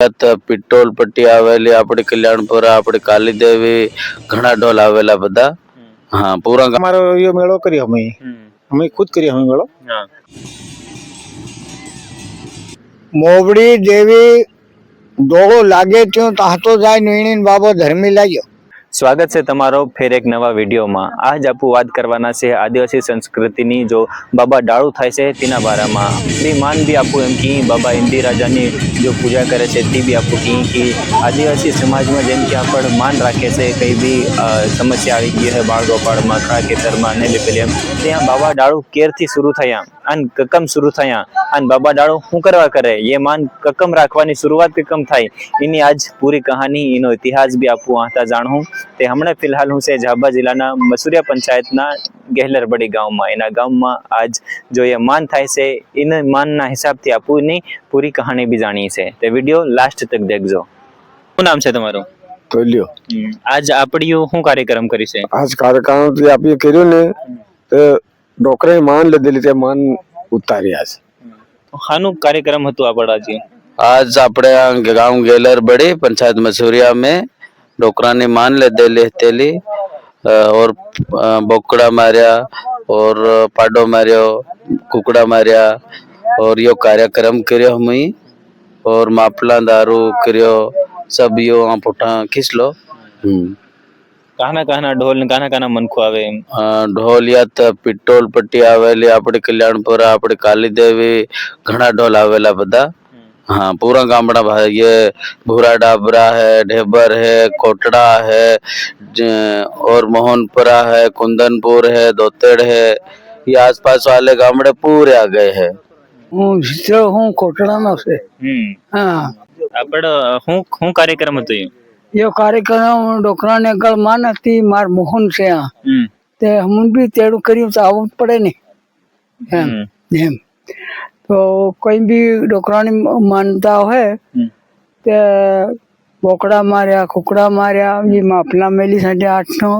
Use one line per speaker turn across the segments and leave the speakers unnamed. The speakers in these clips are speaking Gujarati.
પિટ્ટોલ પટ્ટી આવેલી, આપણી કલ્યાણપુરા, આપણી કાલીદેવી, ઘણા ઢોલ આવેલા બધા. હા, પૂરા
हमारो ये मेड़ो करी हमें खुद करी हमें मेड़ो मोबड़ी देवी डोळो लागे त्यों ताहतो जाय नीणी बाबो धर्मी लाग्यो।
સ્વાગત છે તમારો ફેર એક નવા વિડીયોમાં। આજ આપું વાત કરવાના છે આદિવાસી સંસ્કૃતિની જો બાબા ડાળું થાય છે તેના બારામાં। આપણી માન બી આપું એમ કે બાબા ઇન્દી રાજાની જો પૂજા કરે છે તે બી આપું કે આદિવાસી સમાજમાં જેમ કે આપણે માન રાખે છે કંઈ બી સમસ્યા આવી ગઈ હોય બાળ ગોપાળમાં ખરા ખેતરમાં ને બી પેલી એમ ત્યાં બાબા ડાળું કેરથી શરૂ થયા અને કકમ શરૂ થયા અને બાબા ડાળું શું કરવા કરે એ માન કકમ રાખવાની શરૂઆત કકમ થાય એની આજ પૂરી કહાની એનો ઇતિહાસ બી આપું આતા જાણું। તે હમણાં ફિલહાલ હું છે જાબા જિલ્લાના મસુરિયા પંચાયતના ગહેલરબડી ગામમાં એના ગામમાં આજ જો એ માન થાય છે એને માનના હિસાબથી આપું એની પૂરી કહાની બી જાણી છે। તે વિડીયો લાસ્ટ તક દેખજો। શું નામ છે તમારું?
तो लियो
આજ આપણી શું કાર્યક્રમ કરી છે?
आज कार्यक्रम तो आप ये करियो ने तो डोकरे मान ले दिली ते मान उतारी आज
હાનું કાર્યક્રમ હતું આપણા આજે?
आज આપણે ગામ ગેલરબડી पंचायत मसूरिया में डोकरानी मान ले देली तेली और बोकड़ा मारिया और पाडो मारियो, कुकड़ा मारिया और यो कार्यक्रम करियो हमी और मापला दारू करियो सब यो पुठा खींच लो।
કાના કાના ઢોલ ને કાના કાના મનખું આવે એમ?
ઢોલિયાત પિટ્ટોલ પટ્ટી આવેલી, આપણી કલ્યાણપુરા, આપણી કાલીદેવી, ઘણા ઢોલ આવેલા બધા। हाँ, पूरा गामड़ा भाई ये भूरा डाबरा है, ढेबर है, कोटड़ा है और मोहनपुरा है, कुंदनपुर है, दोतेड़ है, ये आसपास वाले गामड़े पूरे आ गए हैं।
हूँ कोटड़ा में से हाँ
આપણે શું કાર્યક્રમ હતો એ?
यो कार्यक्रम डोकरा ने गल मान थी मार मोहन से ते हम भी तेड़ू करियो तो आवत पड़े ने एम तो कोई भी डोकरा ने मानता है ते बोकड़ा मार्या, कुकड़ा मार्या, ये मापला मेली 8:30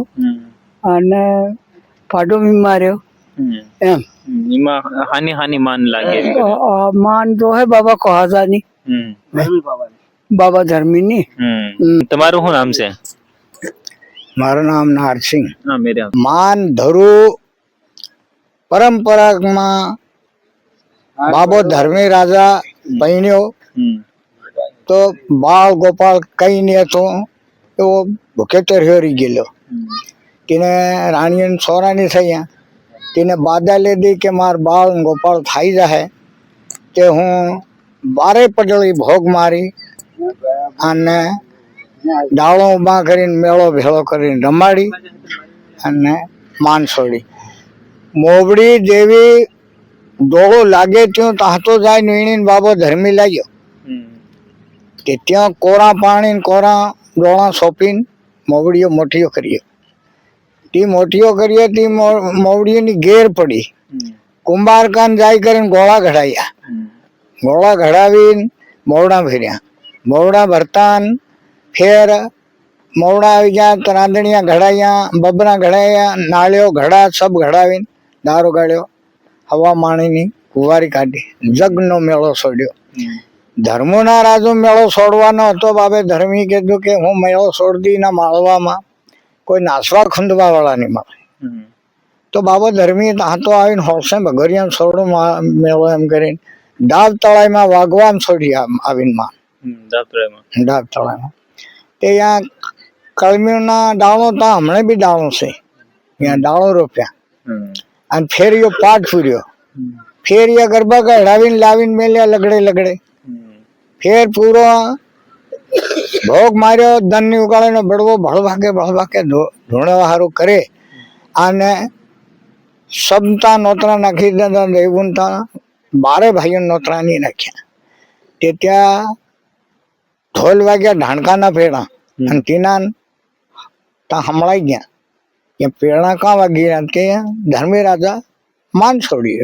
અને પાડો બી માર્યો એમ।
એમાં હાની હાની માન લાગે?
માન તો હે બાબા કોહાજાની બાબા ધર્મીની।
તમારું શું નામ છે?
મારું નામ નારસિંહ।
હા, મેરા
માન ધરુ પરંપરામાં બાબો ધર્મી રાજા બન્યો તો બાળ ગોપાળ કઈ નહીં હતો એવો ભૂખે તર્યો રહી ગયેલો। તેને રાણીએ સોરાની થયા તેને બાધા લીધી કે માર બાળ ગોપાળ થઈ જાય તે હું 12 પટળી ભોગ મારી અને ડાળો ઉભા કરીને મેળો ભેળો કરીને રમાડી અને માન છોડી। મોબડી દેવી ડોળો લાગે ત્यों તાહતો જાય नीणी बाबो धर्मी लाग्यो કે ત્યાં કોરા પાણી કોરા ડોળા સોંપીને મોવડીઓ મોટીઓ કર્યો। તી મોટીઓ કર્યો તી મોવડીઓની ઘેર પડી કુંભારકાન જાય કરીને ગોળા ઘડાયા। ગોળા ઘડાવીને મોવડા ભર્યા। મોવડા ભરતાન ફેર મોવડા આવી ગયા તો રાંધણિયા ઘડાયા, બબરા ઘડાયા, નાળિયો ઘડા સબ ઘડાવીને દારો ગાળ્યો, હવા માણીની કુંવારી કાઢી, જગનો મેળો છોડ્યો। ધર્મોના રાજો મેળો છોડવાનો હતો। બાબે ધર્મી કીધું કે હું મેળો છોડી ના માળવામાં કોઈ નાસવા ખંડવા વાળા નહીં મળે તો બાબો ધર્મી હાથો આવીને હોશે ભગરિયા છોડો મેળો એમ કરીને ડાબ તળાઈમાં વાગવામ છોડી આવીને માં ડાબ તળાઈમાં તે ત્યાં કલમીના ડાળો ત્યાં હમણાં બી ડાળો છે ત્યાં ડાળો રોપ્યા અને ફેરિયો પાટ ફૂર્યો। ફેરિયા ગરબા કઢાવીને લાવીને મેલ્યા લગડે લગડે। ફેર પૂરો ભોગ માર્યો, ધનની ઉગાડીને બળવો ભળ ભાગે ધોણવા સારું કરે અને સબતા નોતરા નાખી દીધા। દેવુનતા 12 ભાઈઓ નોતરા નહીં નાખ્યા તે ત્યાં ઢોલ વાગ્યા ઢાણકાના પેડા અને તેના ત્યાં હમણાઈ ગયા કે પેડા કાં વાગી ગયા કે ધર્મી રાજા માન છોડી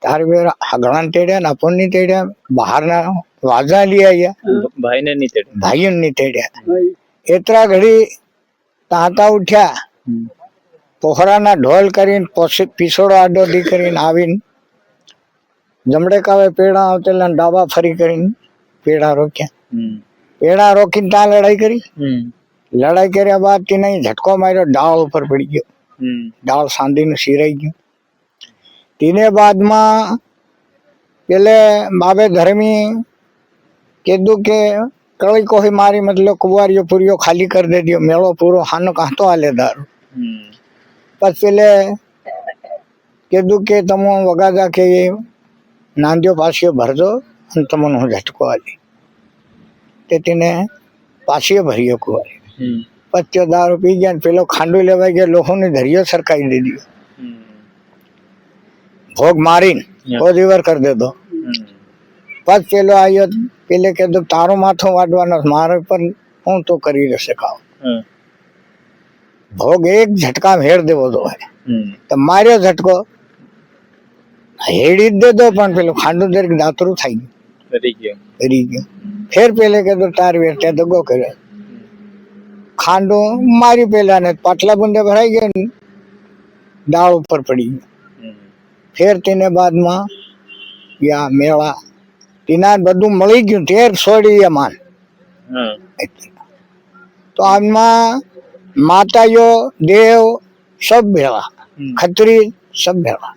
તારે ઘણા તેડ્યા ને આપણને તેડ્યા બહારના વાજા લઈ આવ્યા ભાઈઓ ની તેડ્યા। એતરા ઘડી તાતા ઉઠ્યા પોખરાના ઢોલ કરીને પીસોડો આડો દી કરીને આવીને જમડે કાવે પેડા આવતેલા ડાબા ફરી કરીને પેડા રોક્યા, પેડા રોકીને ત્યાં લડાઈ કરી, લડાઈ કર્યા બાદ તેને ઝટકો માર્યો, ડાળ ઉપર પડી ગયો, ડાળ સાંધીને સિરાઈ ગયું. તેને બાદમાં પેલે બાબે ધર્મી કીધું કે કળી કોઈ મારી મતલબ કુંવારીઓ પૂરીઓ ખાલી કરી દે દિયો, મેળો પૂરો હાનો કાંતો હાલે દારૂ. પછી પેલે કીધું કે તમે વગાદા કે નાંદ્યો પાછીઓ ભરજો અને તમને હું ઝટકો આલી. તે તેને પાછીઓ ભર્યો કુંવારી. પછી તે દારૂ પી ગયા ને પેલો ખાંડુ લેવાઈ ગયો, લોકોને ધરિયો સરકાઈ દીધો, ભોગ મારીને ઓજીવર કરી દેતો. પછી પેલો આવ્યો, પેલે કીધું તારું માથું વાડવાનો, મારે પણ હું તો કરી રહેશે ખાવ. ભોગ એક ઝટકા હેડ દેવો તો તો માર્યો ઝટકો હેડી જ દેતો, પણ પેલું ખાંડુ દરેક દાતરું થઈ ગયું, કરી ગયું. ફેર પેલે કીધું તાર વેર ત્યાં દગો કર્યો, ખાંડુ મારી પેલા ને પાટલા બુંદે ભરાઈ ગયો ને દાળ ઉપર પડી ગયો. ફેર તેને બાદમાં યા મેળા તેના બધું મળી ગયું, તેર છોડી માન. તો આમાં માતાઓ દેવ સબ ભેળા, ખત્રી સબ ભેળા.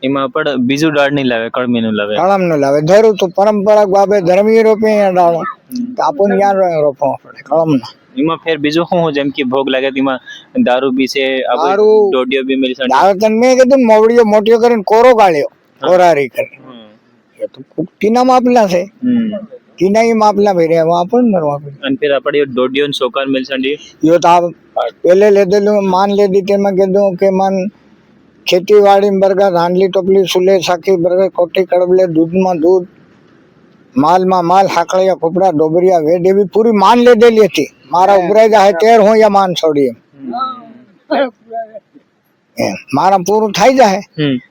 એમાં પણ બીજું દાળ નહીં લાવે, કળમી નું લાવે,
કળમ નું લાવે. ધરું તો પરંપરા બાબે ધર્મી રોપે ડાળો, આપણ ત્યાં રોપવા પડે કળમ ના.
એમાં ફેર બીજું શું જેમ કે ભોગ લાગે તેમાં દારૂ બી છે,
દારૂ
દોડિયો બી મળી શકે.
દારૂ તને મેં કીધું મોવડીઓ મોટીઓ કરીને કોરો ગાળ્યો, કોરારી કરી. એ તો ટીના માપલા છે, ટીના એ માપલા ભાઈ રે આપણ નરવા પડે.
અને ફેર આપણે દોડિયો ને સોકાર મિલ સંડી
યો તો પેલે લેધેલું માન લેધી, તેમાં કીધું કે મન ખેતીવાડી બરગા ધાંડલી ટોપલી સુલે સાખી બરગા કોટી કડબલે દૂધમાં દૂધ, માલમાં માલ, હાકળિયા કપડા ડોબરિયા વેડ એવી પૂરી માન લીધેલી હતી. મારા ઉભરાઈ જાય તેર હું યા માન છોડી એમ મારા પૂરું થઈ જાય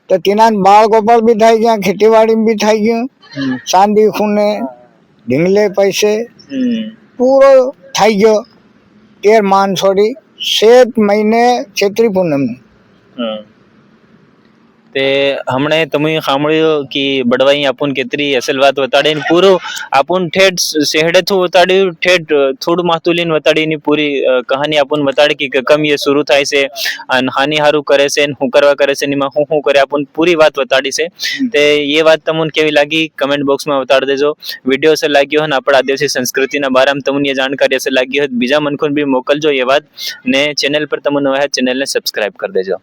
તો તેના બાળ ગોપાલ બી થઈ ગયા, ખેતીવાડી બી થઈ ગયું, ચાંદી ખૂને ઢીંગલે પૈસે પૂરો થઈ ગયો. તેર માન છોડી 7 મહિને ચૈત્રી પૂનમ
તે હમણે તમે સાંભળ્યું કે બડવાઈ આપણ કેતરી અસલ વાત વતાડે ને પૂરો આપણ ઠેઠ શહેડે થું વતાડ્યું, ઠેઠ થોડું માતુલીન વતાડીની પૂરી કહાની આપણ વતાડે કે કમ એ શરૂ થાય છે અને હાની હારું કરે છે ને હું કરવા કરે છે ને એમાં હું કરે, આપણ પૂરી વાત વતાડી છે. તે એ વાત તમને કેવી લાગી કમેન્ટ બોક્સમાં વતાડી દેજો. વિડીયો અસર લાગ્યો હોય ને આપણા આદિવાસી સંસ્કૃતિના બારામાં તમને એ જાણકારી અસર લાગી હોય બીજા મનખુન બી મોકલજો એ વાત ને. ચેનલ પર તમને નવા ચેનલને સબસ્ક્રાઇબ કરી દેજો.